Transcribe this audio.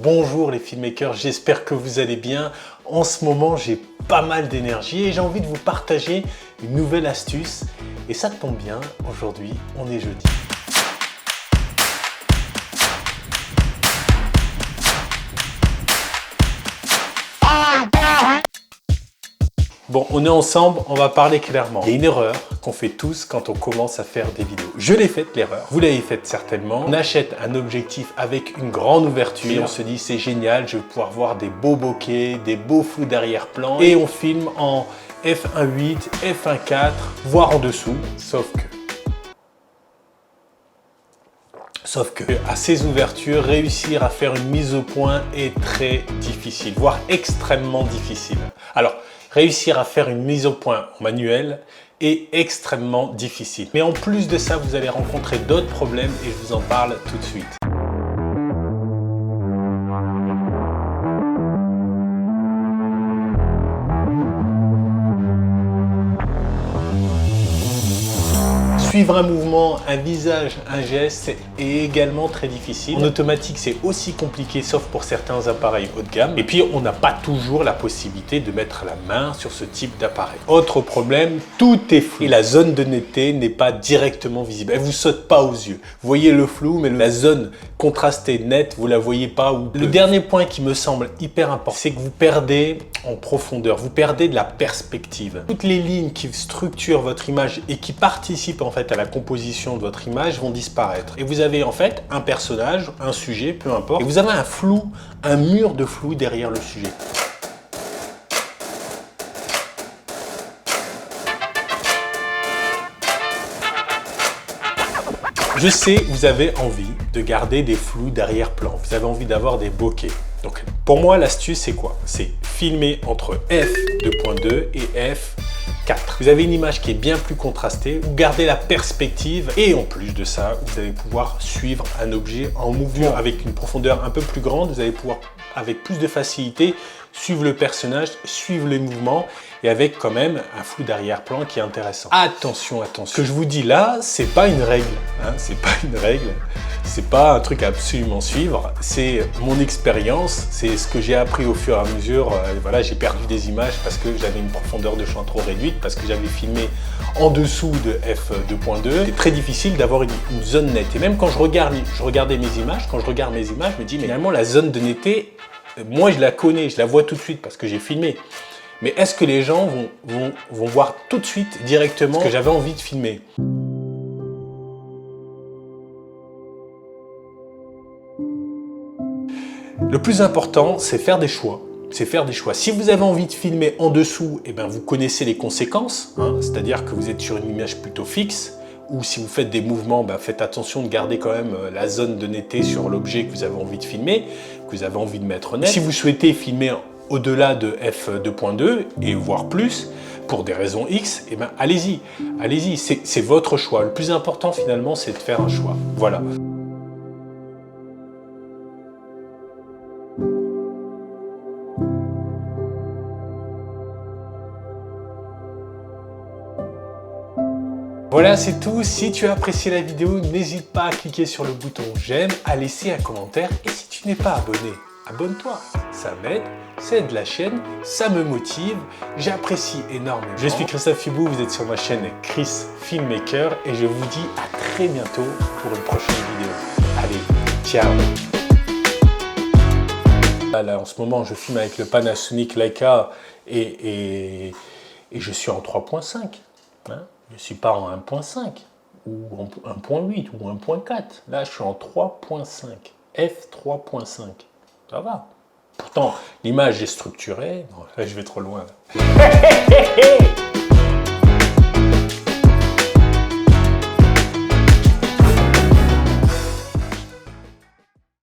Bonjour les filmmakers, j'espère que vous allez bien. En ce moment, j'ai pas mal d'énergie et j'ai envie de vous partager une nouvelle astuce. Et ça tombe bien, aujourd'hui, on est jeudi. Bon, on est ensemble, on va parler clairement. Il y a une erreur qu'on fait tous quand on commence à faire des vidéos. Je l'ai faite l'erreur, vous l'avez faite certainement. On achète un objectif avec une grande ouverture et on se dit c'est génial, je vais pouvoir voir des beaux bokeh, des beaux flous d'arrière-plan et on filme en f1.8, f1.4, voire en dessous, sauf que à ces ouvertures, réussir à faire une mise au point est très difficile, voire extrêmement difficile. Alors, réussir à faire une mise au point en manuel est extrêmement difficile. Mais en plus de ça, vous allez rencontrer d'autres problèmes et je vous en parle tout de suite. Suivre un mouvement, un visage, un geste est également très difficile. En automatique, c'est aussi compliqué, sauf pour certains appareils haut de gamme. Et puis, on n'a pas toujours la possibilité de mettre la main sur ce type d'appareil. Autre problème, tout est flou. Et la zone de netteté n'est pas directement visible. Elle ne vous saute pas aux yeux. Vous voyez le flou, mais la zone contrastée nette, vous ne la voyez pas. Le dernier point qui me semble hyper important, c'est que vous perdez en profondeur. Vous perdez de la perspective. Toutes les lignes qui structurent votre image et qui participent en fait à la composition de votre image vont disparaître. Et vous avez en fait un personnage, un sujet, peu importe, et vous avez un flou, un mur de flou derrière le sujet. Je sais, vous avez envie de garder des flous d'arrière-plan, vous avez envie d'avoir des bokeh. Donc pour moi, l'astuce c'est quoi? C'est filmer entre f2.2 et f4. Vous avez une image qui est bien plus contrastée, vous gardez la perspective et en plus de ça, vous allez pouvoir suivre un objet en mouvement avec une profondeur un peu plus grande. Vous allez pouvoir, avec plus de facilité, suivre le personnage, suivre les mouvements et avec quand même un flou d'arrière-plan qui est intéressant. Attention, attention. Ce que je vous dis là, c'est pas une règle. Hein, c'est pas une règle. C'est pas un truc à absolument suivre. C'est mon expérience. C'est ce que j'ai appris au fur et à mesure. Voilà, j'ai perdu des images parce que j'avais une profondeur de champ trop réduite, parce que j'avais filmé en dessous de f2.2. C'est très difficile d'avoir une zone nette. Et même quand je regardais mes images, quand je regarde mes images, je me dis mais finalement la zone de netteté, moi je la connais, je la vois tout de suite parce que j'ai filmé. Mais est-ce que les gens vont voir tout de suite directement ce que j'avais envie de filmer? Le plus important, c'est faire des choix. C'est faire des choix. Si vous avez envie de filmer en dessous, eh bien, vous connaissez les conséquences, hein, c'est-à-dire que vous êtes sur une image plutôt fixe, ou si vous faites des mouvements, faites attention de garder quand même la zone de netteté sur l'objet que vous avez envie de filmer, que vous avez envie de mettre net. Si vous souhaitez filmer au-delà de f2.2 et voire plus, pour des raisons X, eh bien, allez-y, allez-y, c'est votre choix. Le plus important finalement, c'est de faire un choix. Voilà. Voilà, c'est tout. Si tu as apprécié la vidéo, n'hésite pas à cliquer sur le bouton j'aime, à laisser un commentaire. Et si tu n'es pas abonné, abonne-toi. Ça m'aide, ça aide la chaîne, ça me motive. J'apprécie énormément. Je suis Christophe Fibou, vous êtes sur ma chaîne Chris Filmmaker et je vous dis à très bientôt pour une prochaine vidéo. Allez, ciao! Là, en ce moment, je filme avec le Panasonic Leica et je suis en 3.5. Hein, je ne suis pas en 1.5 ou en 1.8 ou 1.4. Là, je suis en 3.5. F3.5. Ça va. Pourtant, l'image est structurée. Non, là, je vais trop loin. Là.